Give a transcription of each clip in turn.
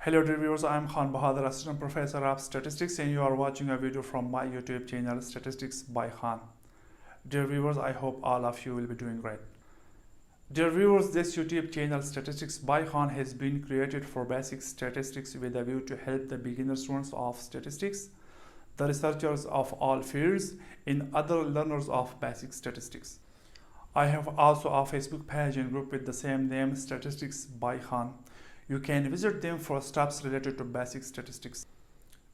Hello dear viewers, I am Khan Bahadur, Assistant Professor of Statistics, and you are watching a video from my YouTube channel Statistics by Khan. Dear viewers, I hope all of you will be doing great. Dear viewers, this YouTube channel Statistics by Khan has been created for basic statistics with a view to help the beginner students of statistics, the researchers of all fields, and other learners of basic statistics. I have also a Facebook page and group with the same name, Statistics by Khan. You can visit them for steps related to basic statistics.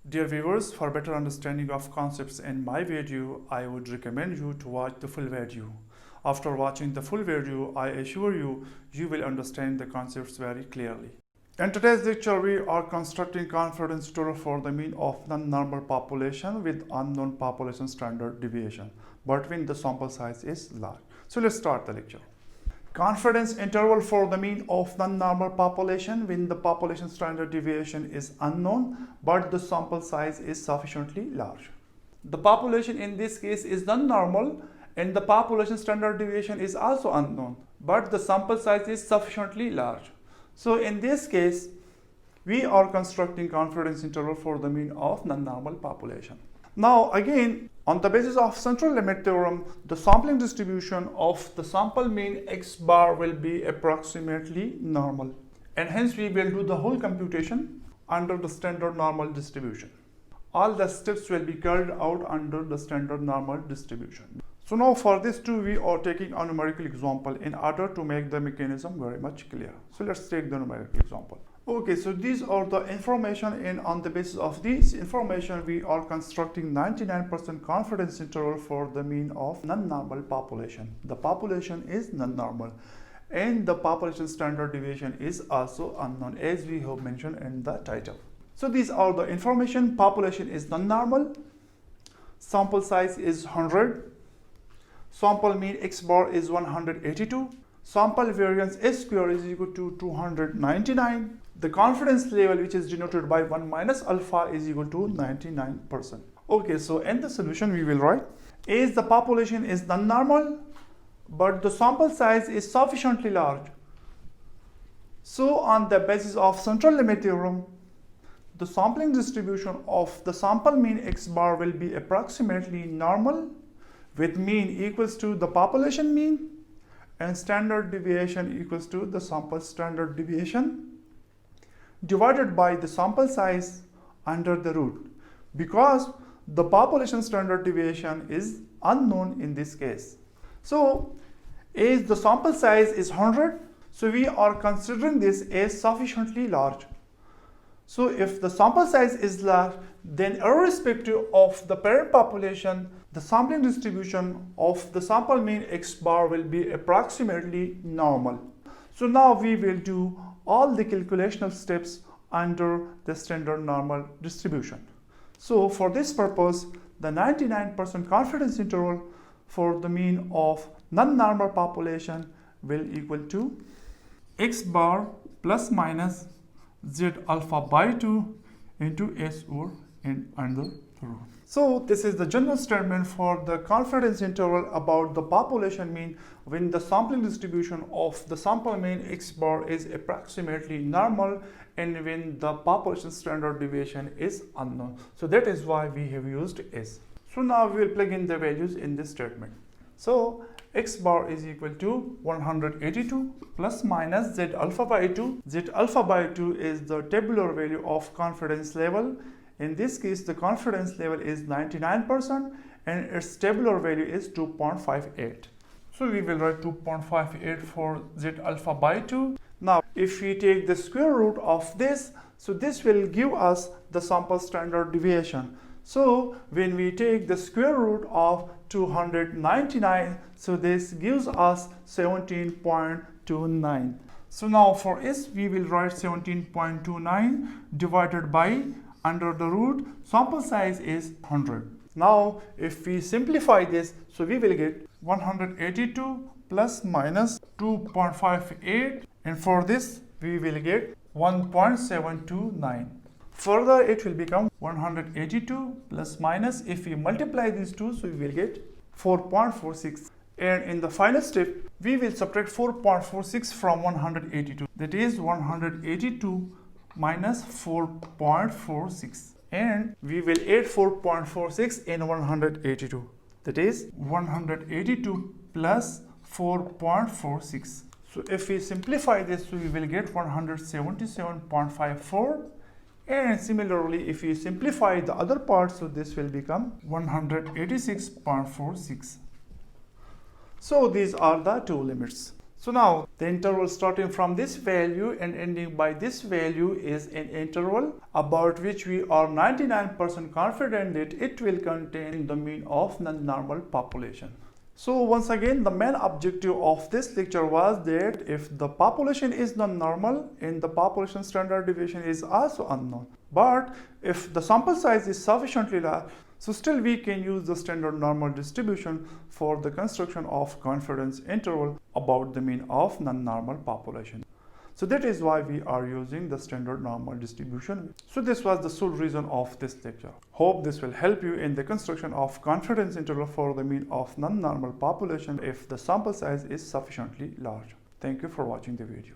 Dear viewers, for better understanding of concepts in my video, I would recommend you to watch the full video. After watching the full video, I assure you, you will understand the concepts very clearly. In today's lecture, we are constructing confidence interval for the mean of non-normal population with unknown population standard deviation, but when the sample size is large. So let's start the lecture. Confidence interval for the mean of non-normal population when the population standard deviation is unknown, but the sample size is sufficiently large. The population in this case is non-normal and the population standard deviation is also unknown, but the sample size is sufficiently large. So in this case, we are constructing confidence interval for the mean of non-normal population. Now again, on the basis of central limit theorem, the sampling distribution of the sample mean x bar will be approximately normal, and hence we will do the whole computation under the standard normal distribution. All the steps will be carried out under the standard normal distribution. So now for this too, we are taking a numerical example in order to make the mechanism very much clear. So let's take the numerical example. Okay, so these are the information, and on the basis of this information, we are constructing 99% confidence interval for the mean of non-normal population. The population is non-normal and the population standard deviation is also unknown, as we have mentioned in the title. So these are the information. Population is non-normal, sample size is 100, sample mean x bar is 182, sample variance s square is equal to 299. The confidence level, which is denoted by 1 minus alpha, is equal to 99%. Okay, so in the solution we will write, as the population is non-normal but the sample size is sufficiently large, so on the basis of central limit theorem, the sampling distribution of the sample mean x bar will be approximately normal, with mean equals to the population mean and standard deviation equals to the sample standard deviation divided by the sample size under the root, because the population standard deviation is unknown in this case. So as the sample size is 100, so we are considering this as sufficiently large. So if the sample size is large, then irrespective of the parent population, the sampling distribution of the sample mean x bar will be approximately normal. So now we will do all the calculational steps under the standard normal distribution. So for this purpose, the 99% confidence interval for the mean of non-normal population will equal to x bar plus minus z alpha by 2 into s over and under the root. So this is the general statement for the confidence interval about the population mean when the sampling distribution of the sample mean x bar is approximately normal and when the population standard deviation is unknown. So that is why we have used s. So now we will plug in the values in this statement. So x bar is equal to 182 plus minus z alpha by 2. Z alpha by 2 is the tabular value of confidence level. In this case, the confidence level is 99% and its tabular value is 2.58. So we will write 2.58 for z alpha by 2. Now, if we take the square root of this, so this will give us the sample standard deviation. So when we take the square root of 299, so this gives us 17.29. So now for s, we will write 17.29 divided by under the root, sample size is 100. Now if we simplify this, so we will get 182 plus minus 2.58, and for this we will get 1.729. Further it will become 182 plus minus, if we multiply these two, so we will get 4.46, and in the final step we will subtract 4.46 from 182, that is 182 minus 4.46, and we will add 4.46 in 182. That is 182 plus 4.46. So if we simplify this, we will get 177.54. And similarly, if we simplify the other part, so this will become 186.46. So these are the two limits. So now the interval starting from this value and ending by this value is an interval about which we are 99% confident that it will contain the mean of non-normal population. So once again, the main objective of this lecture was that if the population is non-normal and the population standard deviation is also unknown, but if the sample size is sufficiently large, so still we can use the standard normal distribution for the construction of confidence interval about the mean of non-normal population. So that is why we are using the standard normal distribution. So this was the sole reason of this lecture. Hope this will help you in the construction of confidence interval for the mean of non-normal population if the sample size is sufficiently large. Thank you for watching the video.